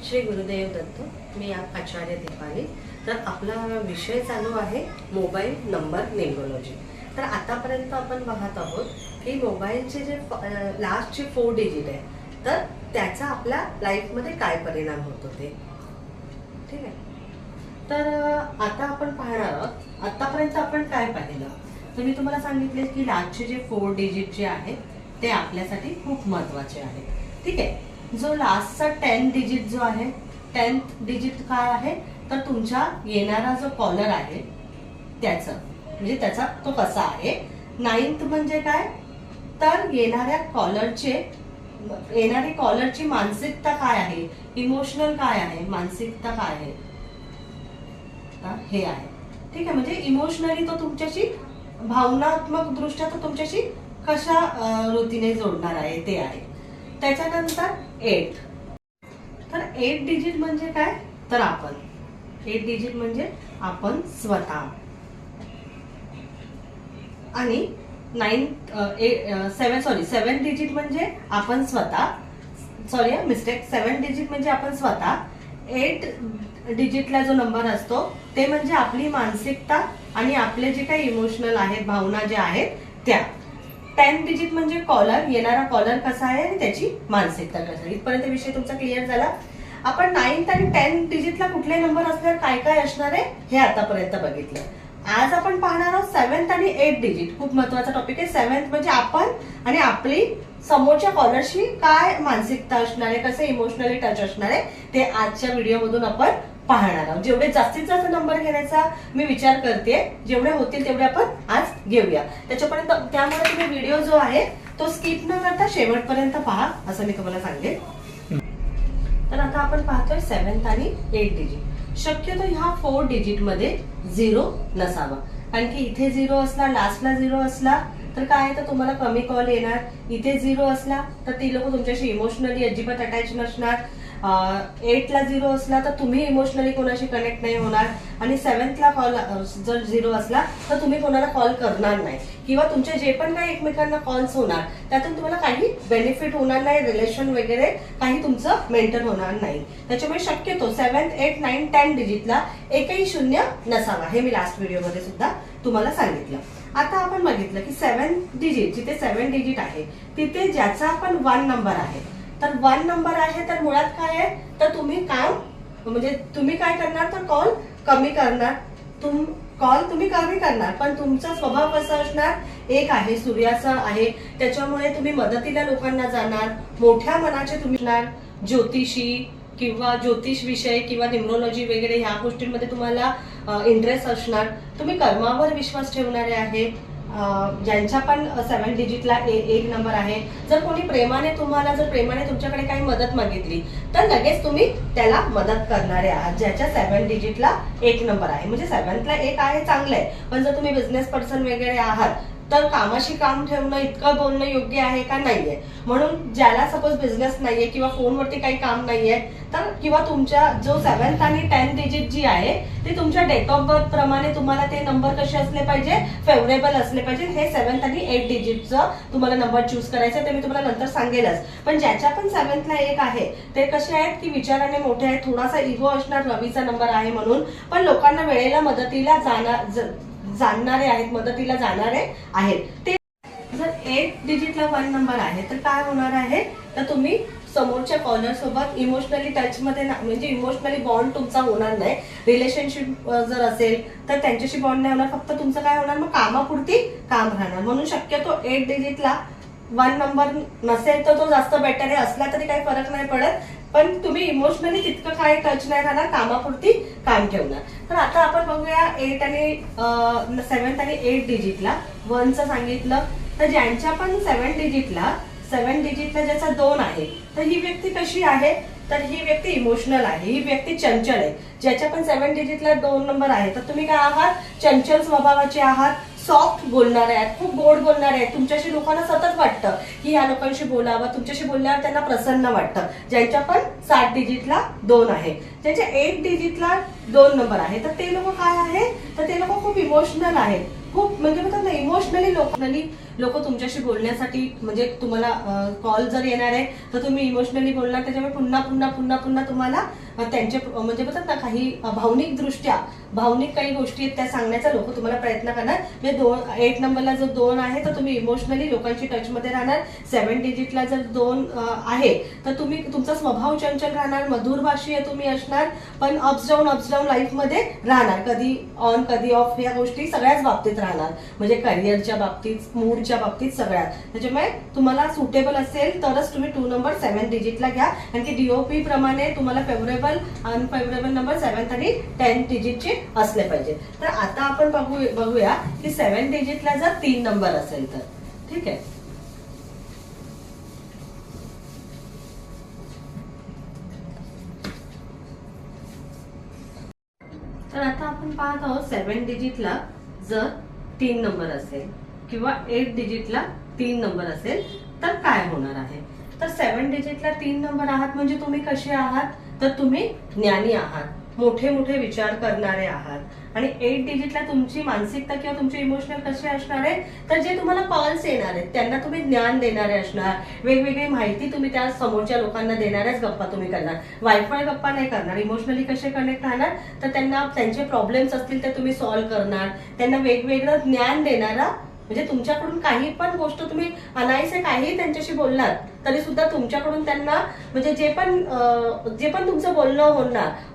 श्री गुरुदेव दत्त. मी आचार्य दीपाली. तर आपला विषय चालू आहे मोबाईल नंबर न्यूमरोलॉजी. तर आतापर्यंत आपण पाहत आहोत की मोबाईलचे जे लास्टचे 4 डिजिट आहे तर त्याचा आपल्या लाईफमध्ये काय परिणाम होतो ते ठीक आहे. तर आता आपण पाहणार आहोत आतापर्यंत आपण काय पाहिलं. तर मी तुम्हाला सांगितले की लास्टचे जे 4 डिजिट जे आहेत ते आपल्यासाठी खूप महत्त्वाचे आहेत. ठीक आहे. जो लास्टचा 10 डिजिट जो आहे 10th डिजिट काय आहे तर तुमचा येणारा जो कॉलर आहे त्याचा म्हणजे त्याचा तो कसा आहे. 9th म्हणजे काय तर येणारी कॉलरची मानसिकता काय आहे, इमोशनल काय आहे, मानसिकता काय आहे हे आहे. ठीक आहे. म्हणजे इमोशनली तो तुमच्याशी भावनात्मक दृष्ट्या तो तुमच्याशी कशा रीतीने जोडणार आहे ते आहे. त्याच्यानंतर 8. तर 8 डिजिट म्हणजे काय तर आपण 8 डिजिट म्हणजे आपण स्वतः आणि 7 डिजिट म्हणजे आपण स्वतः 7 डिजिट म्हणजे आपण स्वतः. 8 डिजिटला जो नंबर असतो ते म्हणजे आपली मानसिकता आणि आपले जे काही इमोशनल आहेत भावना ज्या आहेत त्या. 10 डिजिट म्हणजे कॉलर, येणारा कॉलर कसा आहे आणि त्याची मानसिकता कशी आहे. इथपर्यंत विषय तुमचा क्लिअर झाला. आपण 9th आणि 10th डिजिटला कुठले नंबर असणार काय काय असणार आहे हे आतापर्यंत बघितलं. आज आपण पाहणार आहोत 7th आणि 8th डिजिट. खूप महत्वाचा टॉपिक आहे. 7th म्हणजे आपण आणि आपली समोरच्या कॉलरशी काय मानसिकता असणार आहे, कसं इमोशनली टच असणार आहे ते आजच्या व्हिडिओमधून आपण पाहणार आहोत. जेवढे जास्तीत जास्त नंबर घेण्याचा मी विचार करते, जेवढे होतील तेवढे आपण आज घेऊया. त्याच्यापर्यंत त्यामुळे तुम्ही व्हिडिओ जो आहे तो स्किप न करता शेवटपर्यंत पहा असं मी तुम्हाला सांगेन. तर आता आपण पाहतोय 7th आणि 8th डिजिट. शक्यतो ह्या 4 डिजिट मध्ये 0 नसावा. कारण की इथे 0 असला, लास्टला 0 असला तर काय तर तुम्हाला कमी कॉल येणार. इथे 0 असला तर ती लोक तुमच्याशी इमोशनली अजिबात अटॅच नसणार. 8 ला 0 असला तर तुम्ही इमोशनली कोणाशी कनेक्ट नाही होणार. आणि 7th ला कॉल जर 0 असला तर तुम्ही कोणाला कॉल करणार नाही किंवा तुमचे जे पण काही एकमेकांना कॉल्स होणार त्यातून तुम्हाला काही बेनिफिट होणार नाही, रिलेशन वगैरे काही तुमचं मेंटेन होणार नाही. त्याच्यामुळे शक्यतो 7th, 8th, 9th, 10th डिजिटला एकही 0 नसावा. हे मी लास्ट व्हिडिओमध्ये सुद्धा तुम्हाला सांगितलं. आता आपण बघितलं की 7th डिजिट जिथे 7 डिजिट आहे तिथे ज्याचा आपण 1 नंबर आहे तर 1 नंबर आहे तर मुळात काय आहे तर तुम्ही काय करणार तर कॉल कमी करणार. कॉल तुम्ही कमी करणार पण तुमचा स्वभाव कसा असणार एक आहे सूर्याचा आहे. त्याच्यामुळे तुम्ही मदतीला लोकांना जाणार, मोठ्या मनाचे तुम्ही असणार. ज्योतिषी किंवा ज्योतिष विषय किंवा न्यूमरोलॉजी वगैरे ह्या गोष्टींमध्ये तुम्हाला इंटरेस्ट असणार. तुम्ही कर्मावर विश्वास ठेवणारे आहे. ज्यांच्या पण 7 डिजिटला 1 नंबर आहे. जर कोणी प्रेमाने तुमच्याकडे काही मदत मागितली तर लगेच तुम्ही त्याला मदत करणारे आहात. ज्याच्या 7 डिजिटला 1 नंबर आहे म्हणजे 7th ला 1 आहे चांगलं आहे. पण जर तुम्ही बिझनेस पर्सन वगैरे आहात तर कामाशी काम ठेवणं इतकं बोलणं योग्य आहे का नाहीये. म्हणून ज्याला सपोज बिझनेस नाहीये किंवा फोनवरती काही काम नाहीये तर किंवा तुमच्या जो 7th आणि 10th डिजिट जी आहे ते तुमच्या डेट ऑफ बर्थ प्रमाणे तुम्हाला ते नंबर कसे असले पाहिजे फेवरेबल असले पाहिजे. हे 7th आणि 8th डिजिटचं तुम्हाला नंबर चूज करायचं ते मी तुम्हाला नंतर सांगेलच. पण ज्याच्या पण 7th ला 1 आहे ते कसे आहेत की विचाराने मोठे आहेत, थोडासा इगो असणार, रवीचा नंबर आहे म्हणून. पण लोकांना वेळेला मदतीला जाणणारे आहेत, मदतीला जाणारे आहेत ते. जर 8 डिजिटला 1 नंबर आहे तर काय होणार आहे तर तुम्ही समोरच्या कॉलर सोबत इमोशनली टच मध्ये म्हणजे इमोशनली बॉन्ड तुमचा होणार नाही. रिलेशनशिप जर असेल तर त्यांच्याशी बॉन्ड नाही होणार. फक्त तुमचं काय होणार मग कामापुरती काम राहणार. म्हणून शक्यतो 8 डिजिटला 1 नंबर नसेल तर तो जास्त बेटर आहे. असला तरी काही फरक नाही पडत पण तुम्ही इमोशनली तितकं काय टच नाही राहणार, कामापुरती काम ठेवणार. तर आता आपण बघूया 8 आणि 7th आणि 8th डिजिटला 1चं सांगितलं. तर ज्यांच्या पण 7 डिजिटला ज्याचा 2 आहे तर ही व्यक्ती कशी आहे तर ही व्यक्ती इमोशनल आहे, ही व्यक्ती चंचल आहे. ज्याच्या पण 7 डिजिटला 2 नंबर आहे तर तुम्ही काय आहात चंचल स्वभावाचे आहात, सॉफ्ट बोलणारे आहेत, खूप गोड बोलणारे आहेत. तुमच्याशी लोकांना सतत वाटतं की या लोकांशी बोलावं, तुमच्याशी बोलल्यावर त्यांना प्रसन्न वाटतं. ज्यांच्या पण 7 डिजिटला 2 आहे. ज्यांच्या 8 डिजिटला 2 नंबर आहे तर ते लोक काय आहे तर ते लोक खूप इमोशनल आहेत, खूप म्हणजे म्हणतात ना इमोशनली लोक तुमच्याशी बोलण्यासाठी म्हणजे तुम्हाला कॉल जर येणार आहे तर तुम्ही इमोशनली बोलणार, त्याच्यामुळे पुन्हा पुन्हा पुन्हा पुन्हा तुम्हाला त्यांचे म्हणजे म्हणतात ना काही भावनिक काही गोष्टी आहेत त्या सांगण्याचा लोक तुम्हाला प्रयत्न करणार. म्हणजे 8 नंबरला जर 2 आहे तर तुम्ही इमोशनली लोकांची टचमध्ये राहणार. 7 डिजिटला जर 2 आहे तर तुम्ही तुमचा स्वभाव चंचल राहणार, मधुरभाषीय तुम्ही असणार, पण अप्स डाऊन लाईफमध्ये राहणार, कधी ऑन कधी ऑफ या गोष्टी सगळ्याच बाबतीत राहणार, म्हणजे करिअरच्या बाबतीत, मूडच्या बाबतीत सगळ्यात. त्याच्यामुळे तुम्हाला सुटेबल असेल तरच तुम्ही 2 नंबर 7 डिजिटला घ्या, कारण की डीओपी प्रमाणे तुम्हाला फेवरेबल अनफेवरेबल नंबर 7 आणि 10 डिजिटचे असले पाहिजे. तर आता आपण बघूया की 7 डिजिटला जर 3 नंबर असेल तर ठीक आहे. तर आता आपण पाहत आहोत 7 डिजिटला जर 3 नंबर असेल किंवा 8 डिजिटला 3 नंबर असेल तर काय होणार आहे. तर 7 डिजिटला 3 नंबर आहात म्हणजे तुम्ही कसे आहात, तर तुम्ही ज्ञानी आहात, मोठे मोठे विचार करणारे आहात. आणि 8 डिजिटला तुमची मानसिकता किंवा तुमचे इमोशनल कसे असणार आहे, तर जे तुम्हाला कॉल्स येणार आहेत त्यांना तुम्ही ज्ञान देणारे असणार, वेगवेगळी माहिती तुम्ही त्या समोरच्या लोकांना देणाऱ्याच गप्पा तुम्ही करणार, वायफाय गप्पा नाही करणार. इमोशनली कसे कनेक्ट राहणार, तर त्यांना त्यांचे प्रॉब्लेम्स असतील ते तुम्ही सॉल्व्ह करणार, त्यांना वेगवेगळं ज्ञान देणारा, म्हणजे तुमच्याकडून काही पण गोष्ट तुम्ही अनायसे काही त्यांच्याशी बोललात तरी सुद्धा तुमच्याकडून त्यांना म्हणजे जे पण तुमचं बोलणं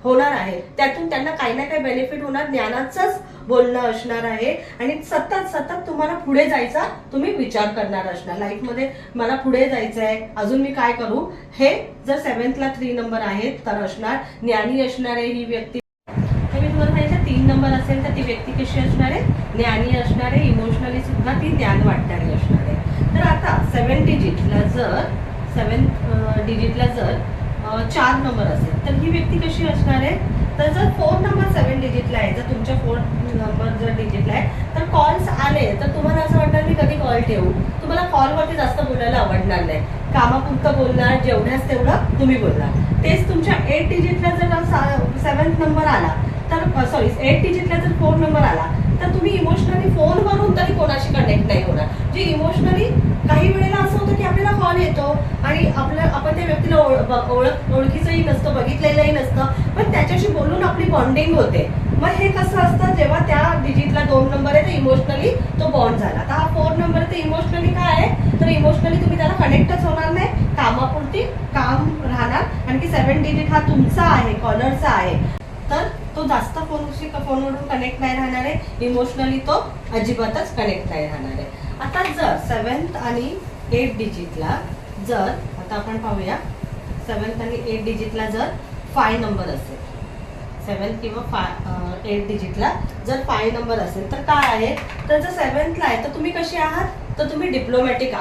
होणार आहे त्यातून त्यांना काही ना काही बेनिफिट होणार, ज्ञानाचंच बोलणं असणार आहे. आणि सतत तुम्हाला पुढे जायचा तुम्ही विचार करणार असणार, लाईफमध्ये मला पुढे जायचं आहे, अजून मी काय करू, हे जर 7th ला 3 नंबर आहे तर असणार. ज्ञानी असणार आहे ही व्यक्ती. मी तुम्हाला सांगितलं 3 नंबर असेल तर ती व्यक्ती कशी असणार आहे, ज्ञानी असणार आहे, इमोशनली सुद्धा ती ज्ञान वाटणारी असणार आहे. तर आता 7 डिजिटला जर 4 नंबर असेल तर ही व्यक्ती कशी असणार आहे, तर जर 4 नंबर 7 डिजिटला आहे, जर तुमच्या 4 नंबर जर डिजिटला आहे तर कॉल्स आले तर तुम्हाला असं वाटणार मी कधी कॉल ठेवू, तुम्हाला कॉलवरती जास्त बोलायला आवडणार नाही, कामापुरतं बोलणार, जेवढ्याच तेवढं तुम्ही बोलणार. तेच तुमच्या 8 डिजिटला जर 7th नंबर आला तर 8 डिजिटला जर 4 नंबर आला तर तुम्ही इमोशनली फोनवरून तरी कोणाशी कनेक्ट नाही होणार. जे इमोशनली काही वेळेला असं होतं की आपल्याला कॉल येतो आणि आपण त्या व्यक्तीला ओळखीचंही नसतं, बघितलेलंही नसतं, पण त्याच्याशी बोलून आपली बॉन्डिंग होते. मग हे कसं असतं, जेव्हा त्या डिजिटला 2 नंबर आहे तर इमोशनली तो बॉन्ड झाला. आता हा 4 नंबर आहे तर इमोशनली काय आहे, तर इमोशनली तुम्ही त्याला कनेक्टच होणार नाही, कामापुरती काम राहणार. आणखी 7 डिजिट हा तुमचा आहे, कॉलरचा आहे, तर तो जास्त फोनवरून कनेक्ट नाही राहणार आहे, इमोशनली तो अजिबातच कनेक्ट नाही राहणार आहे. आता जर 7th आणि 8 डिजिटला जर आता आपण पाहूया 7th आणि 8 डिजिटला जर 5 नंबर असेल, 7 किंवा 8 डिजिटला जर 5 नंबर असेल तर काय आहे, तर जर 7th ला आहे तर तुम्ही कशी आहात, तर तुम्ही डिप्लोमॅटिक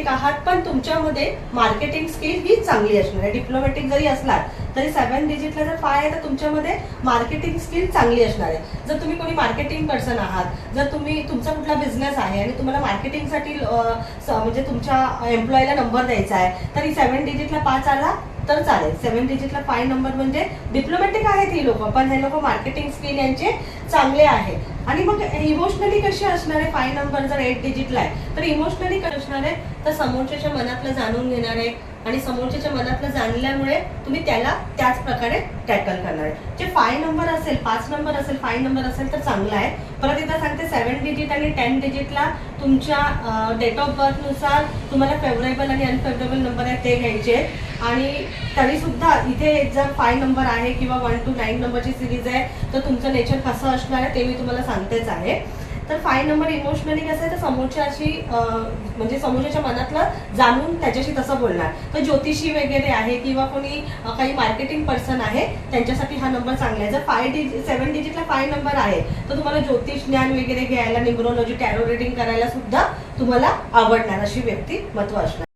आहात, पण तुमच्यामध्ये मार्केटिंग स्किल ही चांगली असणार आहे. डिप्लोमॅटिक जरी असलात तरी 7 डिजिटला जर 5 आहे तर तुमच्यामध्ये मार्केटिंग स्किल चांगली असणार आहे. जर तुम्ही कोणी मार्केटिंग पर्सन आहात, जर तुमचा कुठला बिझनेस आहे आणि तुम्हाला मार्केटिंगसाठी म्हणजे तुमच्या एम्प्लॉईला नंबर द्यायचा आहे तरी 7 डिजिटला 5 आला तर चालेल. 7 डिजिटला 5 नंबर म्हणजे डिप्लोमॅटिक आहेत ही लोक, पण हे लोक मार्केटिंग स्किल यांचे चांगले आहे. आणि मग इमोशनली कशी असणार आहे, 5 नंबर जर 8 डिजिटला आहे तर इमोशनली कशी असणार आहे, तर समोरच्याच्या मनातलं जाणून घेणार आहे आणि समोरच्याच्या मनातलं जाणल्यामुळे तुम्ही त्याला त्याच प्रकारे टॅकल करणार आहे. जे 5 नंबर असेल, 5 नंबर असेल, 5 नंबर असेल तर चांगला आहे. परत एकदा सांगते 7 डिजिट आणि 10 डिजिटला तुमच्या डेट ऑफ बर्थनुसार तुम्हाला फेवरेबल आणि अनफेवरेबल नंबर आहे ते घ्यायचे. आणि तरी सुद्धा इथे जर 5 नंबर आहे किंवा 1 to 9 नंबरची सिरीज आहे तर तुमचं नेचर कसं असणार आहे ते मी तुम्हाला सांगतेच आहे. तर 5 नंबर इमोशनली कसं आहे, तर समोरच्याशी म्हणजे समोरच्याच्या मनातलं जाणून त्याच्याशी तसं बोलणार. तर ज्योतिषी वगैरे आहे किंवा कोणी काही मार्केटिंग पर्सन आहे त्यांच्यासाठी हा नंबर चांगला आहे. जर 7 डिजिटला 5 नंबर आहे तर तुम्हाला ज्योतिष ज्ञान वगैरे घ्यायला, न्यूमरोलॉजी, टॅरो रीडिंग करायला सुद्धा तुम्हाला आवडणार अशी व्यक्तिमत्व असणार.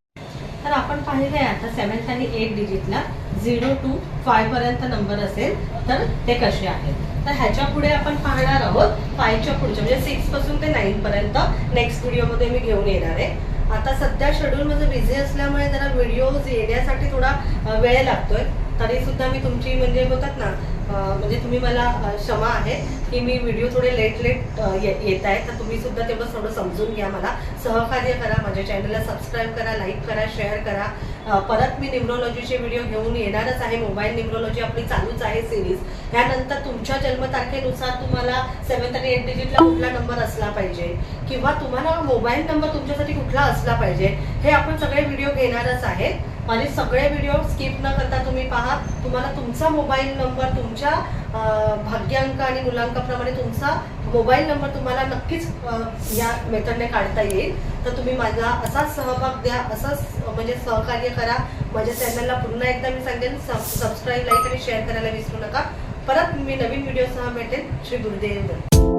तर आपण पाहिलंय आता 7th आणि 8 डिजिटला 0 to 5 पर्यंत नंबर असेल तर ते कसे आहेत. तर ह्याच्या पुढे आपण पाहणार आहोत 5च्या पुढच्या म्हणजे 6 पासून ते 9 पर्यंत नेक्स्ट व्हिडिओमध्ये मी घेऊन येणार आहे. आता सध्या शेड्यूल माझं बिझी असल्यामुळे जरा व्हिडिओज येण्यासाठी थोडा वेळ लागतोय. तरी सुद्धा मी तुमची म्हणजे बोलतात ना म्हणजे तुम्ही मला क्षमा आहे की मी व्हिडिओ थोडे लेट येत आहे, तर तुम्ही सुद्धा तेवढं थोडं समजून घ्या. मला सहकार्य करा, माझ्या चॅनलला सबस्क्राईब करा, लाईक करा, शेअर करा. परत मी न्यूमरोलॉजीचे व्हिडिओ घेऊन येणारच आहे. मोबाईल न्यूमरोलॉजी आपली चालूच आहे सिरीज. त्यानंतर तुमच्या जन्मतारखेनुसार तुम्हाला 7 आणि 8 डिजिटला कुठला नंबर असला पाहिजे किंवा तुम्हाला मोबाईल नंबर तुमच्यासाठी कुठला असला पाहिजे, हे आपण सगळे व्हिडिओ घेणारच आहे. माझे सगळे व्हिडिओ स्किप न करता तुम्ही पहा. तुम्हाला तुमचा मोबाईल नंबर तुमच्या भाग्यांक आणि मुलांकाप्रमाणे तुमचा मोबाईल नंबर तुम्हाला नक्कीच या मेथडने काढता येईल. तर तुम्ही माझा असाच सहभाग द्या, असंच म्हणजे सहकार्य करा. माझ्या चॅनलला पुन्हा एकदा मी सांगेन सबस्क्राईब, लाईक आणि शेअर करायला विसरू नका. परत मी नवीन व्हिडिओसह भेटेन. श्री गुरुदेव.